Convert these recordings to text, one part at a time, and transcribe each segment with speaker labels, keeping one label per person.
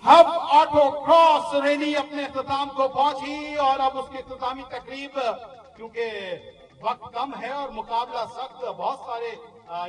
Speaker 1: Hub auto cross rally अपने इख्तिताम को पहुंची और अब उसकी इख्तितामी तकरीब, क्योंकि वक्त कम है और मुकाबला सख्त, बहुत सारे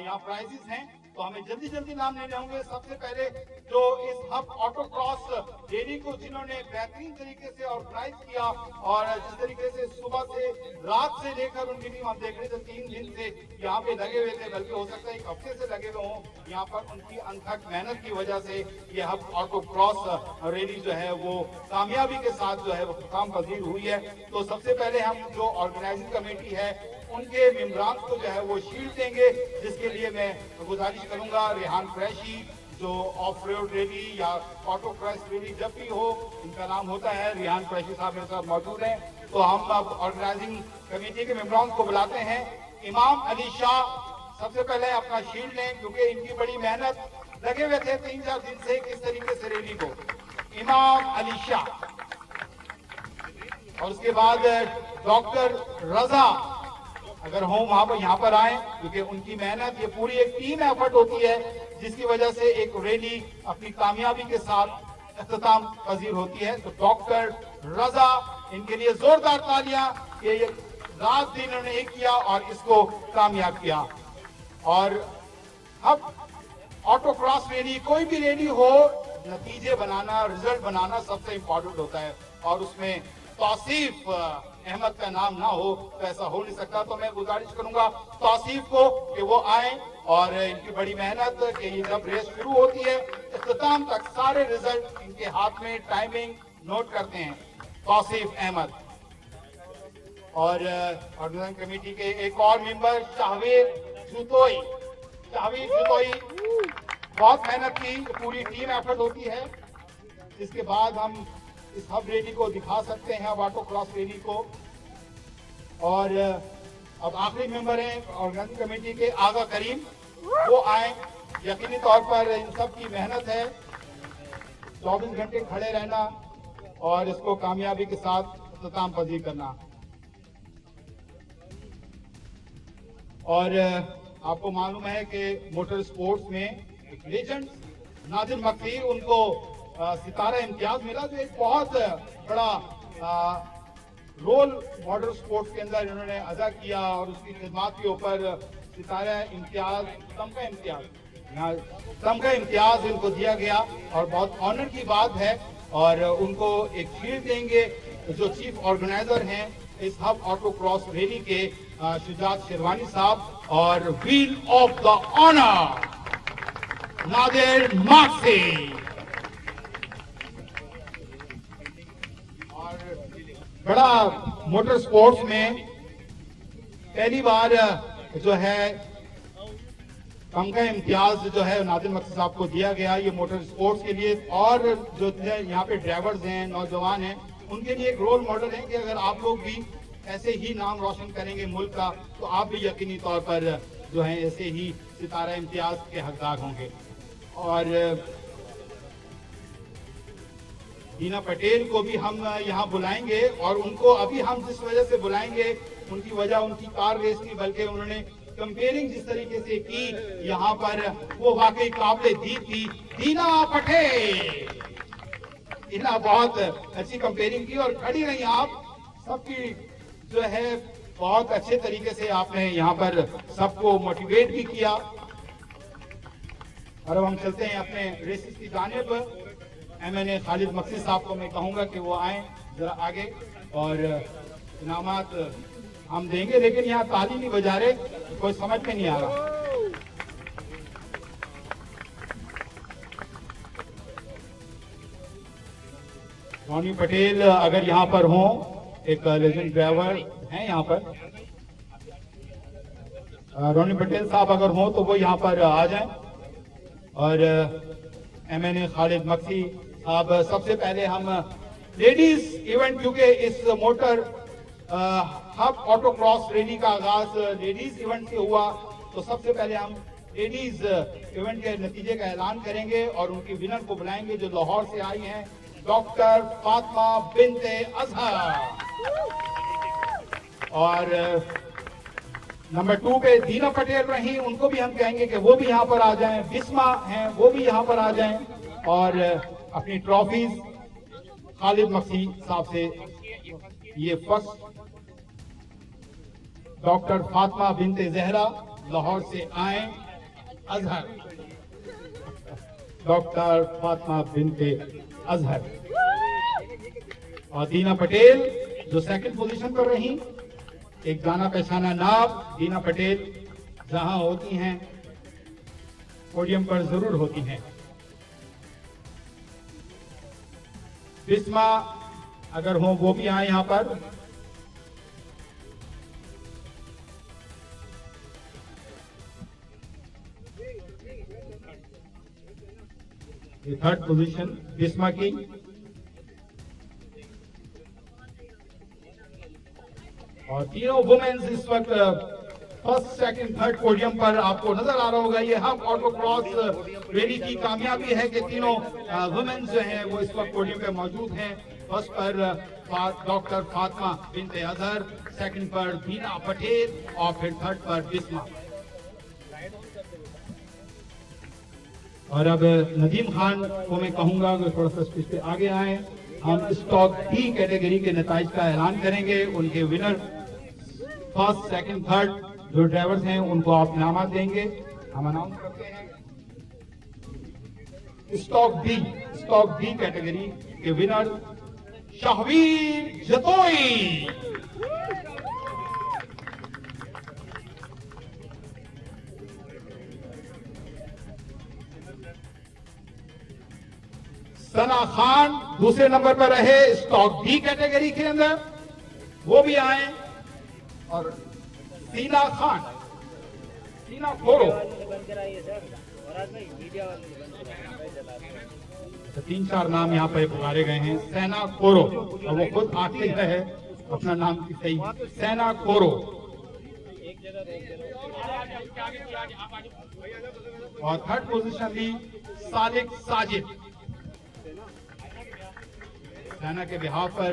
Speaker 1: यहाँ प्राइजेस हैं, तो हमें जल्दी जल्दी नाम लेने होंगे। सबसे पहले जो इस हब ऑटो क्रॉस रैली को जिन्होंने बेहतरीन तरीके से ऑर्गेनाइज किया और जिस तरीके से सुबह से रात से लेकर उनकी टीम हम देख रहे थे 3 दिन से यहाँ पे लगे हुए थे, बल्कि हो सकता है 1 हफ्ते से लगे हुए हों। यहाँ पर उनकी अनथक मेहनत की वजह से ये हब ऑटो क्रॉस रैली जो है वो कामयाबी के साथ जो है वो काम पजीर हुई है। तो सबसे पहले हम जो ऑर्गेनाइजिंग कमेटी है उनके मेंबरान को जो है वो शील्ड देंगे, जिसके लिए मैं गुजारिश करूंगा रेहान कुरैशी, जो ऑफ रोड रैली या ऑटो क्रॉस रैली जब भी हो इनका नाम होता है, रेहान कुरैशी साहब मेरे साथ मौजूद हैं। तो हम अब ऑर्गेनाइजिंग कमेटी के मेंबरान को बुलाते हैं। इमाम अली शाह सबसे पहले अपना शील्ड लें, क्योंकि इनकी बड़ी मेहनत, लगे हुए थे 3-4 दिन से किस तरीके से रैली को। इमाम अली शाह, और उसके बाद डॉक्टर रजा अगर हो वहां पर यहाँ पर आए, क्योंकि उनकी मेहनत, ये पूरी एक टीम एफर्ट होती है जिसकी वजह से एक रैली अपनी कामयाबी के साथ इख्तिताम पजीर होती है। तो डॉक्टर रजा, इनके लिए जोरदार तालियां कि ये रात दिन इन्होंने एक किया और इसको कामयाब किया। और अब ऑटो क्रॉस रैली, कोई भी रैली हो, नतीजे बनाना, रिजल्ट बनाना सबसे इंपॉर्टेंट होता है, और उसमें तौसीफ अहमद का नाम ना हो तो ऐसा हो नहीं सकता। तो मैं गुजारिश करूंगा तौसीफ को कि वो आए, और इनकी बड़ी मेहनत कि ये जब रेस शुरू होती है इख्तिताम तक सारे रिजल्ट इनके हाथ में, टाइमिंग नोट करते हैं। तौसीफ अहमद। और ऑर्गेनाइजिंग कमेटी के एक और मेंबर शाहवीर जुतोई, शाहवीर जुतोई, बहुत मेहनत की, पूरी टीम एफर्ट होती है। इसके बाद हम इस हब रैली को दिखा सकते हैं, ऑटो क्रॉस रैली को। और अब आखिरी मेंबर हैं ऑर्गेनाइजिंग कमेटी के आगा करीम, वो आए। यकीनी तौर पर इन सब की मेहनत है 24 घंटे खड़े रहना और इसको कामयाबी के साथ इख्तिताम पजीर करना। और आपको मालूम है कि मोटर स्पोर्ट्स में एक लेजेंड नादिर मक्की, उनको सितारा इम्तियाज मिला, जो एक बहुत बड़ा रोल मॉडल स्पोर्ट्स के अंदर इन्होंने अदा किया, और उसकी खिदमत के ऊपर सितारा इम्तियाज, तमगा इम्तियाज इनको दिया गया, और बहुत ऑनर की बात है। और उनको एक शील्ड देंगे जो चीफ ऑर्गेनाइजर हैं इस हब ऑटो क्रॉस रैली के, शुजात शेरवानी साहब, और wheel of the honour Nadir Makki. बड़ा मोटर स्पोर्ट्स में पहली बार जो है तमगा इम्तियाज जो है नादिर मक्की साहब को दिया गया, ये मोटर स्पोर्ट्स के लिए, और जो यहाँ पे ड्राइवर्स हैं, नौजवान हैं, उनके लिए एक रोल मॉडल है कि अगर आप लोग भी ऐसे ही नाम रोशन करेंगे मुल्क का, तो आप भी यकीनी तौर पर जो है ऐसे ही सितारा इम्तियाज के हकदार होंगे। और हीना पटेल को भी हम यहाँ बुलाएंगे, और उनको अभी हम जिस वजह से बुलाएंगे उनकी वजह उनकी कार रेस की, बल्कि उन्होंने कंपेयरिंग जिस तरीके से की यहाँ पर, वो वाकई काबिल दी थी। हीना पटेल, हीना बहुत अच्छी कंपेयरिंग की और खड़ी रही आप सबकी जो है, बहुत अच्छे तरीके से आपने यहाँ पर सबको मोटिवेट भी किया। और अब हम चलते हैं अपने रेसिस की जानिब। MNA खालिद मक्सी साहब को मैं कहूंगा कि वो आए जरा आगे, और इनामात हम देंगे, लेकिन यहाँ ताली नहीं बजा रहे, कोई समझ में नहीं आ रहा। रोनी पटेल अगर यहाँ पर हों, एक लेजेंड ड्राइवर हैं यहाँ पर, रोनी पटेल साहब अगर हों तो वो यहाँ पर आ जाएं। और MNA खालिद मक्सी साहब, सबसे पहले हम लेडीज इवेंट, क्योंकि इस motor hub auto cross rally का आगाज लेडीज इवेंट से हुआ, तो सबसे पहले हम लेडीज इवेंट के नतीजे का ऐलान करेंगे और उनकी विनर को बुलाएंगे जो लाहौर से आई हैं, डॉक्टर फातिमा बिनते अजहर। और नंबर 2 पे दीना पटेल रही, उनको भी हम कहेंगे कि वो भी यहाँ पर आ जाएं। बिस्मा हैं, वो भी यहाँ पर आ जाएं। और अपनी ट्रॉफीज खालिद मक्सी साहब से ये फर्स्ट डॉक्टर फातिमा बिनते जहरा लाहौर से आए अजहर, डॉक्टर फातिमा बिनते अजहर। और दीना पटेल जो सेकंड पोजीशन पर रही, एक जाना पहचाना नाम दीना पटेल जहां होती हैं पोडियम पर जरूर होती हैं। बिस्मा अगर हो वो भी आए यहां पर। ये थर्ड पोजीशन बिस्मा की। और तीनों वुमेन्स इस वक्त फर्स्ट सेकंड थर्ड पोडियम पर आपको नजर आ रहा होगा। ये हब ऑटो क्रॉस रैली की कामयाबी है कि तीनों वुमेन्स जो हैं वो इस वक्त पोडियम पे मौजूद हैं। फर्स्ट पर डॉक्टर फातिमा बिनते अजहर, सेकंड पर दीना पटेल और फिर थर्ड पर बिस्मा। और अब नदीम खान को मैं कहूंगा कि थोड़ा सा स्टेज पे आगे आए। हम स्टॉक डी कैटेगरी के नताइज का ऐलान करेंगे। उनके विनर फर्स्ट सेकंड थर्ड जो ड्राइवर्स हैं उनको आप इनाम देंगे। हम अनाउंस करते हैं स्टॉक डी कैटेगरी के विनर शाहवीर जतोई, सना खान दूसरे नंबर पर रहे स्टॉक डी कैटेगरी के अंदर, वो भी आए। और सीना खान, सीना खोरो, तो 3-4 नाम यहाँ पर पुकारे गए हैं। सेना खोरो, और वो खुद आखिरी है अपना नाम की सही, सेना खोरो। और थर्ड पोजीशन ली सालिक साजिद। सेना के बिहाफ पर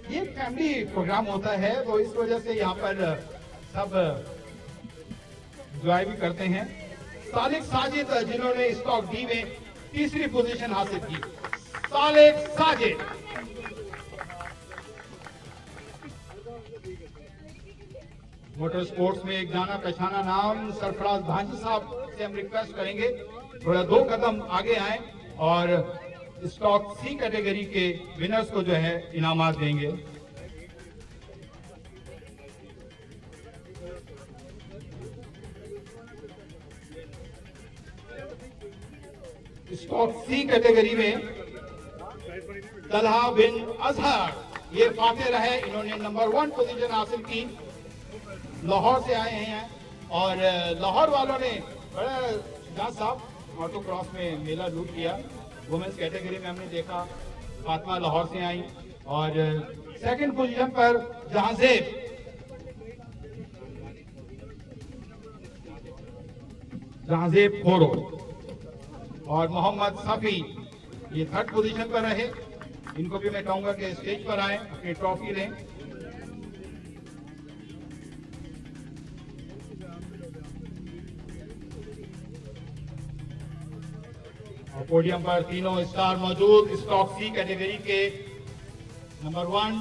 Speaker 1: ये फैमिली प्रोग्राम होता है, तो इस वजह से यहाँ पर सब एंजॉय भी करते हैं। सालिक साजिद जिन्होंने स्टॉक डी में तीसरी पोजीशन हासिल की, सालिक साजिद। मोटर स्पोर्ट्स में एक जाना पहचाना नाम सरफराज भांजी साहब से हम रिक्वेस्ट करेंगे थोड़ा 2 कदम आगे आए और स्टॉक सी कैटेगरी के विनर्स को जो है इनामात देंगे। स्टॉक सी कैटेगरी में तलहा बिन अजहर ये फाते रहे। इन्होंने नंबर 1 पोजीशन हासिल की, लाहौर से आए हैं। और लाहौर वालों ने बड़ा जहां साहब ऑटो क्रॉस में मेला लूट किया। वुमेन्स कैटेगरी में हमने देखा फातिमा लाहौर से आई। और सेकंड पोजीशन पर जहांजेब खोरो और मोहम्मद सफी ये थर्ड पोजीशन पर रहे। इनको भी मैं कहूंगा कि स्टेज पर आए, अपनी ट्रॉफी लें। और पोडियम पर तीनों स्टार मौजूद स्टॉक सी कैटेगरी के नंबर 1,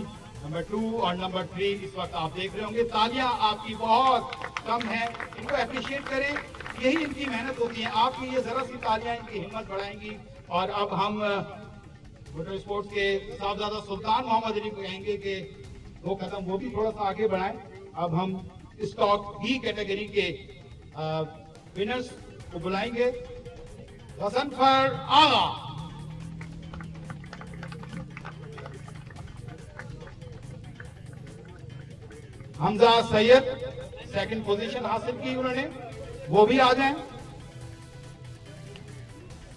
Speaker 1: नंबर 2 और नंबर 3 इस वक्त आप देख रहे होंगे। तालियां आपकी बहुत कम है, इनको अप्रिशिएट करें, यही इनकी मेहनत होती है। आपकी ये जरा सी तालियां इनकी हिम्मत बढ़ाएंगी। और अब हम मोटर स्पोर्ट्स के साहबजादा सुल्तान मोहम्मद अली को कहेंगे कि 2 कदम वो भी थोड़ा सा आगे बढ़ाएं। अब हम स्टॉक डी कैटेगरी के विनर्स को बुलाएंगे। गजनफर आगा, हमजा सैयद सेकंड पोजीशन हासिल की उन्होंने, वो भी आ जाएं।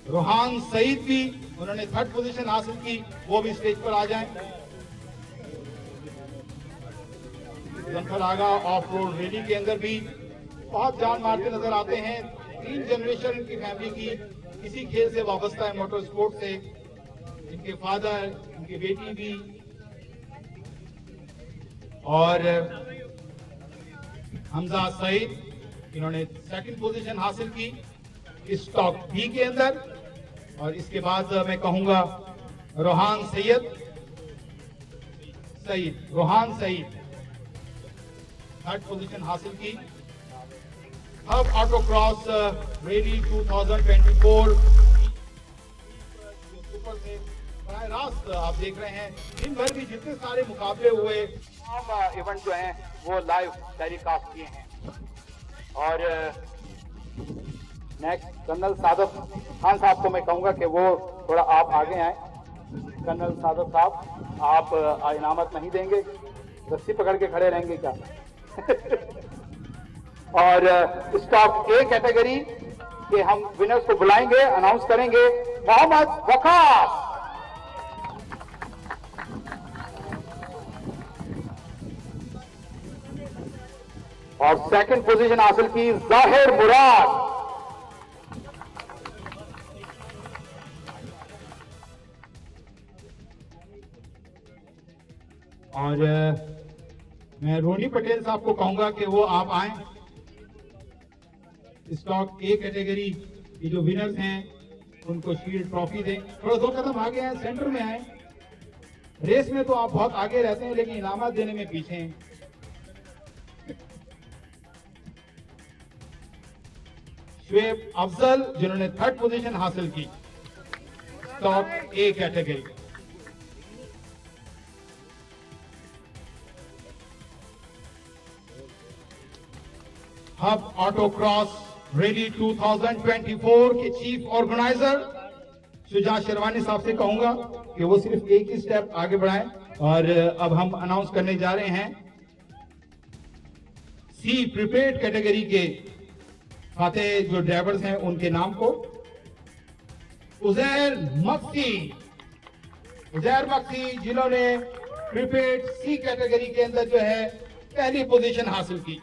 Speaker 1: रोहान सईद भी उन्होंने थर्ड पोजीशन हासिल की, वो भी स्टेज पर आ जाएं। गजनफर आगा ऑफ रोड रैली के अंदर भी बहुत जान मारते नजर आते हैं। 3 जनरेशन की फैमिली की इसी खेल से वाबस्ता है, मोटर स्पोर्ट से। इनके फादर, इनकी बेटी भी। और हमजा सईद, इन्होंने सेकंड पोजीशन हासिल की स्टॉक बी के अंदर। और इसके बाद मैं कहूंगा रोहान सईद थर्ड पोजीशन हासिल की। हब ऑटोक्रॉस रैली 2024 सुपर से बराह रास्त आप देख रहे हैं, दिन भर भी जितने सारे मुकाबले हुए तमाम इवेंट जो हैं वो लाइव टेलीकास्ट किए हैं। और नेक्स्ट कर्नल सादत खान साहब को मैं कहूंगा कि वो थोड़ा आप आगे आए। कर्नल सादत साहब, आप इनामत नहीं देंगे, रस्सी पकड़ के खड़े रहेंगे क्या? और स्टॉक ए कैटेगरी के हम विनर्स को बुलाएंगे, अनाउंस करेंगे। मोहम्मद वकास, और सेकंड पोजीशन हासिल की जाहिर मुराद। और मैं रोनी पटेल साहब को कहूंगा कि वो आप आए। स्टॉक ए कैटेगरी के जो विनर्स हैं उनको शील्ड ट्रॉफी दें। थोड़ा 2 कदम आगे आए, सेंटर में आए। रेस में तो आप बहुत आगे रहते हैं लेकिन इनामत देने में पीछे हैं। शुएब अफजल, जिन्होंने थर्ड पोजीशन हासिल की stock A category. Hub autocross rally 2024 के चीफ ऑर्गेनाइजर शुजा शेरवानी साहब से कहूंगा कि वो सिर्फ एक ही स्टेप आगे बढ़ाएं। और अब हम अनाउंस करने जा रहे हैं सी प्रीपेड कैटेगरी के खाते जो ड्राइवर्स हैं उनके नाम को। उजैर मक्सी, जिन्होंने प्रीपेड सी कैटेगरी के अंदर जो है पहली पोजीशन हासिल की।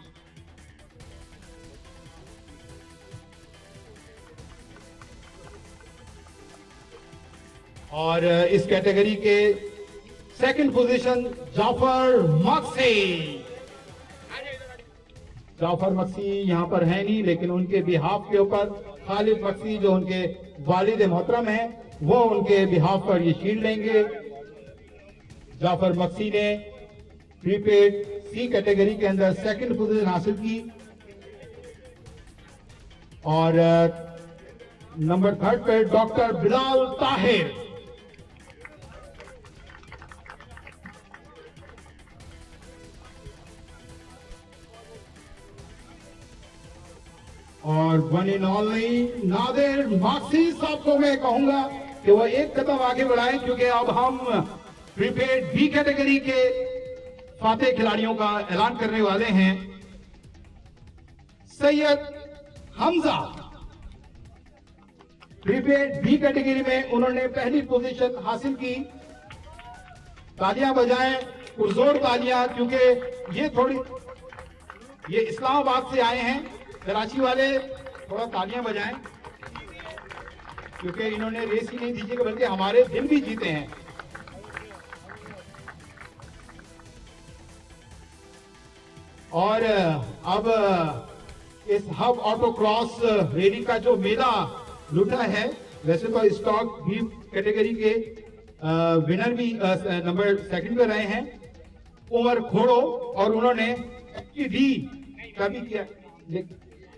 Speaker 1: और इस कैटेगरी के सेकंड पोजीशन जाफर मक्सी यहां पर है नहीं, लेकिन उनके बिहाफ के ऊपर खालिद मक्सी जो उनके वालिद मोहतरम हैं वो उनके बिहाफ पर ये शील्ड लेंगे। जाफर मक्सी ने प्रीपेड सी कैटेगरी के अंदर सेकंड पोजीशन हासिल की। और नंबर 3 पे डॉक्टर बिलाल ताहिर, और वन इन ऑनली नादिर माक्सी साहब को मैं कहूंगा कि वो एक कदम आगे बढ़ाएं, क्योंकि अब हम प्रीपेड बी कैटेगरी के फातेह खिलाड़ियों का ऐलान करने वाले हैं। Syed Hamza prepaid B category में उन्होंने पहली पोजीशन हासिल की। तालियां बजाएं, पुरजोर तालियां, क्योंकि ये इस्लामाबाद से आए हैं। कराची वाले थोड़ा तालियां बजाएं, क्योंकि इन्होंने रेस ही नहीं जीती बल्कि हमारे दिल भी जीते हैं। और अब इस हब ऑटोक्रॉस रैली का जो मेला लुटा है, वैसे तो स्टॉक बी कैटेगरी के विनर भी नंबर 2 पे रहे हैं उमर खोड़ो, और उन्होंने डी का भी किया।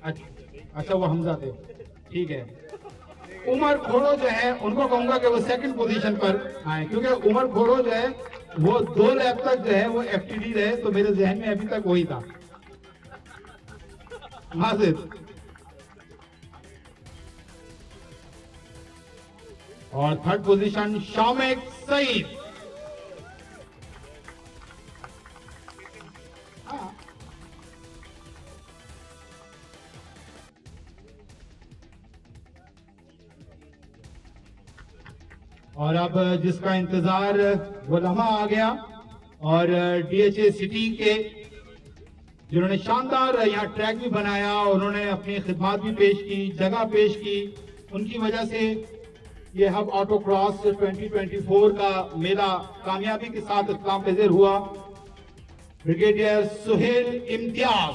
Speaker 1: अच्छा, वो हमजा थे, ठीक है। उमर खोड़ो जो है उनको कहूंगा कि वो सेकंड पोजीशन पर आए, क्योंकि उमर खोड़ो जो है वो 2 लैप तक जो है वो एफटीडी रहे, तो मेरे जहन में अभी तक वही था। माजिद, और थर्ड पोजीशन शामिक सईद। और अब जिसका इंतजार वो लम्हा आ गया, और डीएचए सिटी के जिन्होंने शानदार यहाँ ट्रैक भी बनाया, उन्होंने अपनी खिदमत भी पेश की, जगह पेश की, उनकी वजह से ये हब ऑटोक्रॉस 2024 का मेला कामयाबी के साथ इख्तिताम पज़ीर हुआ। ब्रिगेडियर सुहेल इम्तियाज,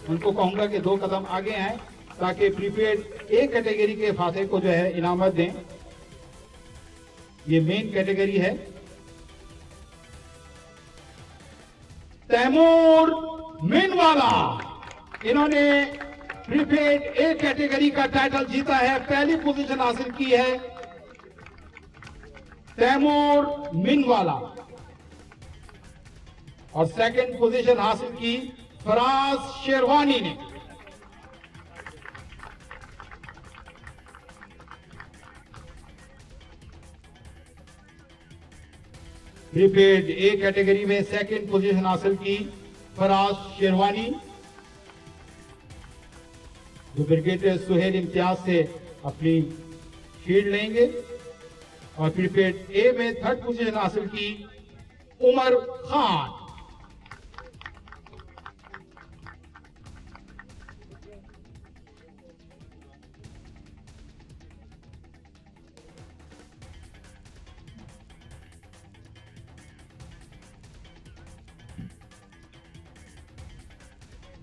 Speaker 1: उनको कहूंगा कि 2 कदम आगे आए ताकि प्रीपेड ए कैटेगरी के फाते को जो है इनामत दें। ये मेन कैटेगरी है। तैमूर मीनवाला, इन्होंने प्रीपेड ए कैटेगरी का टाइटल जीता है, पहली पोजीशन हासिल की है तैमूर मीनवाला और सेकंड पोजीशन हासिल की फराज शेरवानी ने। प्रीपेड ए कैटेगरी में सेकंड पोजीशन हासिल की फराज शेरवानी, जो ब्रिगेडियर सुहेल इम्तियाज से अपनी शील्ड लेंगे। और प्रीपेड ए में थर्ड पोजीशन हासिल की उमर खान।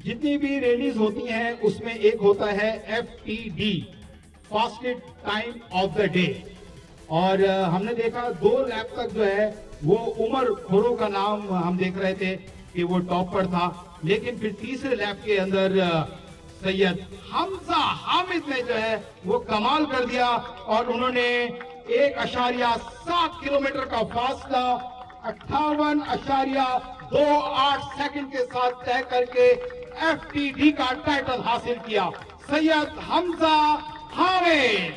Speaker 1: जितनी भी रैलीज होती हैं उसमें एक होता है FTD, fastest time of the day. और हमने देखा 2 लैप तक जो है वो उमर खोरो का नाम हम देख रहे थे कि वो टॉप पर था, लेकिन फिर तीसरे लैप के अंदर सैयद हमजा हामिद ने जो है वो कमाल कर दिया और उन्होंने 1.7 किलोमीटर का फासला 58.28 सेकंड के साथ तय करके FTD का टाइटल हासिल किया। सैयद हमजा हामिद।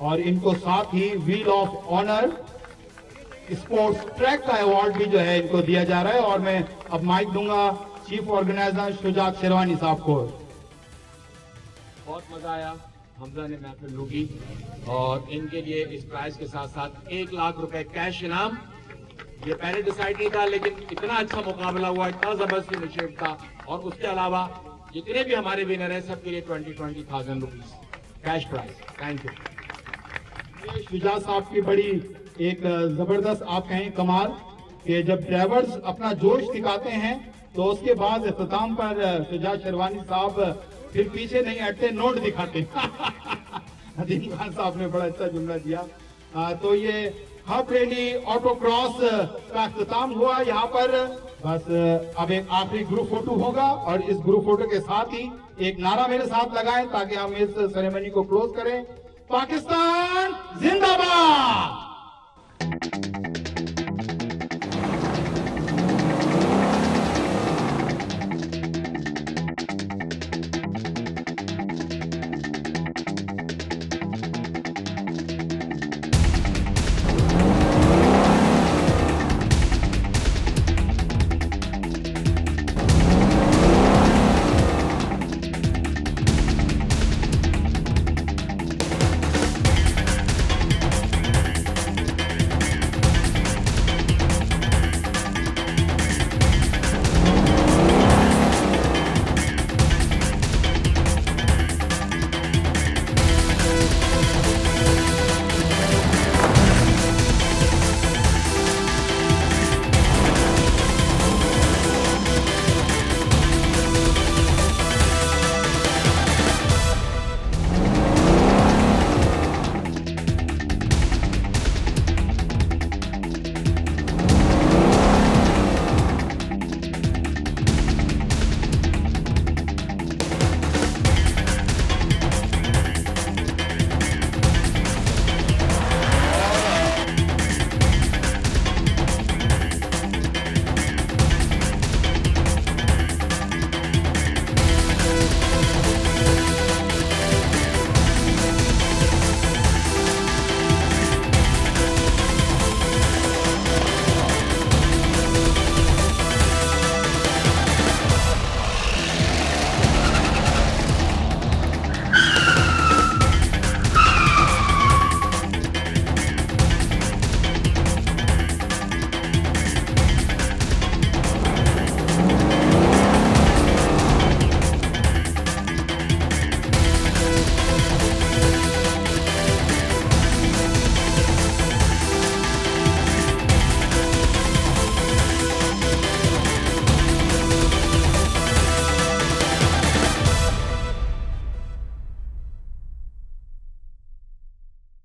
Speaker 1: और इनको साथ ही wheel of honour sports track का अवार्ड भी जो है इनको दिया जा रहा है। और मैं अब माइक दूंगा चीफ ऑर्गेनाइजर शुजात शेरवानी साहब को।
Speaker 2: बहुत मजा आया, हमजा ने महफिल लूटी और इनके लिए इस प्राइज के साथ साथ 1 लाख रुपए कैश इनाम। ये पहले डिसाइड नहीं था, लेकिन इतना अच्छा मुकाबला हुआ, इतना जबरदस्त इनिशिएटिव था। और उसके अलावा जितने भी हमारे विनर हैं सबके लिए 20,000 rupees cash prize. Thank you.
Speaker 1: Shujaat साहब की बड़ी एक जबरदस्त आप कहें कमाल कि जब ड्राइवर्स अपना जोश दिखाते हैं तो उसके बाद इख्तिताम पर शुजात शेरवानी साहब फिर पीछे नहीं हटते, नोट दिखाते। अदीम खान साहब ने बड़ा अच्छा जुमला दिया। तो ये हब रैली ऑटो क्रॉस का इख्तिताम हुआ यहाँ पर। बस अब एक आखिरी ग्रुप फोटो होगा और इस ग्रुप फोटो के साथ ही एक नारा मेरे साथ लगाएं ताकि हम इस सेरेमनी को क्लोज करें। पाकिस्तान जिंदाबाद।